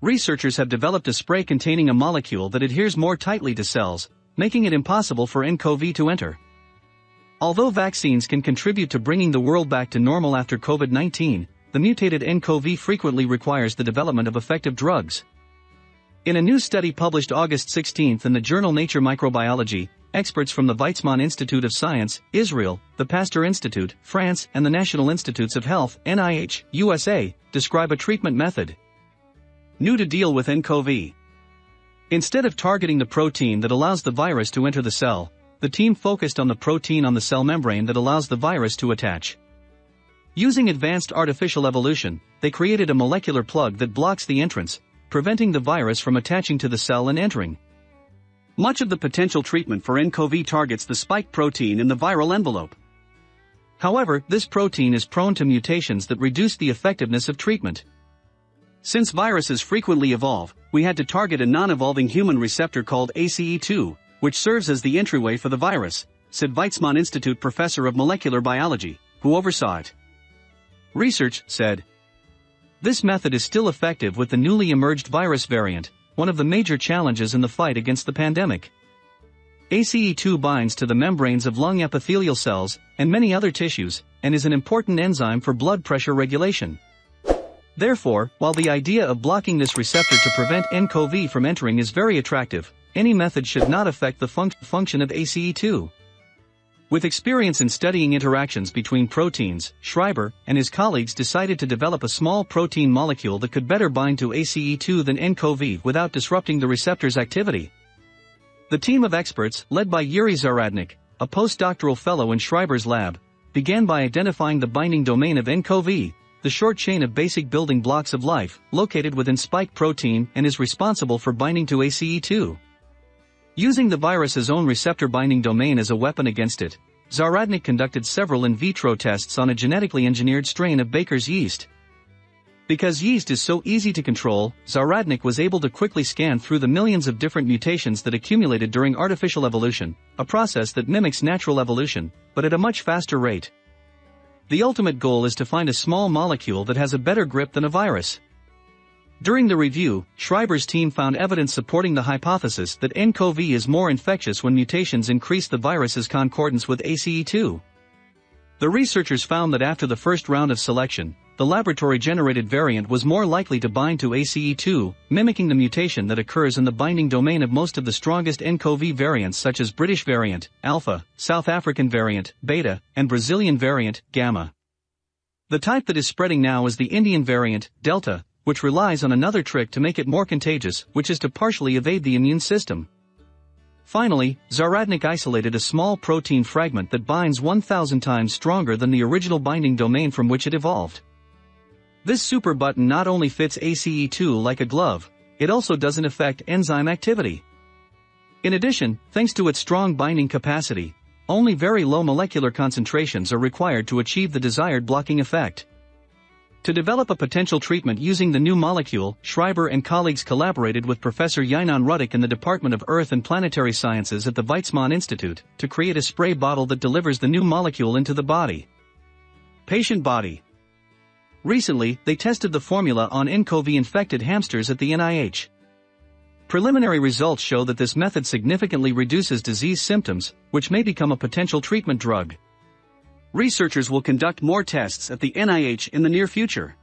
Researchers have developed a spray containing a molecule that adheres more tightly to cells, making it impossible for nCoV to enter. Although vaccines can contribute to bringing the world back to normal after COVID-19, the mutated nCoV frequently requires the development of effective drugs. In a new study published August 16 in the journal Nature Microbiology, experts from the Weizmann Institute of Science, Israel, the Pasteur Institute, France, and the National Institutes of Health, NIH, USA, describe a treatment method new to deal with nCoV. Instead of targeting the protein that allows the virus to enter the cell, the team focused on the protein on the cell membrane that allows the virus to attach. Using advanced artificial evolution, they created a molecular plug that blocks the entrance, preventing the virus from attaching to the cell and entering. Much of the potential treatment for nCoV targets the spike protein in the viral envelope. However, this protein is prone to mutations that reduce the effectiveness of treatment. Since viruses frequently evolve, we had to target a non-evolving human receptor called ACE2, which serves as the entryway for the virus, said Weizmann Institute professor of molecular biology, who oversaw it. Research said, this method is still effective with the newly emerged virus variant, one of the major challenges in the fight against the pandemic. ACE2 binds to the membranes of lung epithelial cells and many other tissues, and is an important enzyme for blood pressure regulation. Therefore, while the idea of blocking this receptor to prevent nCoV from entering is very attractive, any method should not affect the function of ACE2. With experience in studying interactions between proteins, Schreiber and his colleagues decided to develop a small protein molecule that could better bind to ACE2 than nCoV without disrupting the receptor's activity. The team of experts, led by Yuri Zaradnik, a postdoctoral fellow in Schreiber's lab, began by identifying the binding domain of nCoV, the short chain of basic building blocks of life, located within spike protein and is responsible for binding to ACE2. Using the virus's own receptor binding domain as a weapon against it, Zaradnik conducted several in vitro tests on a genetically engineered strain of baker's yeast. Because yeast is so easy to control, Zaradnik was able to quickly scan through the millions of different mutations that accumulated during artificial evolution, a process that mimics natural evolution, but at a much faster rate. The ultimate goal is to find a small molecule that has a better grip than a virus. During the review, Schreiber's team found evidence supporting the hypothesis that nCoV is more infectious when mutations increase the virus's concordance with ACE2. The researchers found that after the first round of selection, the laboratory-generated variant was more likely to bind to ACE2, mimicking the mutation that occurs in the binding domain of most of the strongest nCoV variants such as British variant, Alpha, South African variant, Beta, and Brazilian variant, Gamma. The type that is spreading now is the Indian variant, Delta, which relies on another trick to make it more contagious, which is to partially evade the immune system. Finally, Zaradnik isolated a small protein fragment that binds 1,000 times stronger than the original binding domain from which it evolved. This super button not only fits ACE2 like a glove, it also doesn't affect enzyme activity. In addition, thanks to its strong binding capacity, only very low molecular concentrations are required to achieve the desired blocking effect. To develop a potential treatment using the new molecule, Schreiber and colleagues collaborated with Professor Yinan Ruddick in the Department of Earth and Planetary Sciences at the Weizmann Institute to create a spray bottle that delivers the new molecule into the body. Patient body. Recently, they tested the formula on nCoV-infected hamsters at the NIH. Preliminary results show that this method significantly reduces disease symptoms, which may become a potential treatment drug. Researchers will conduct more tests at the NIH in the near future.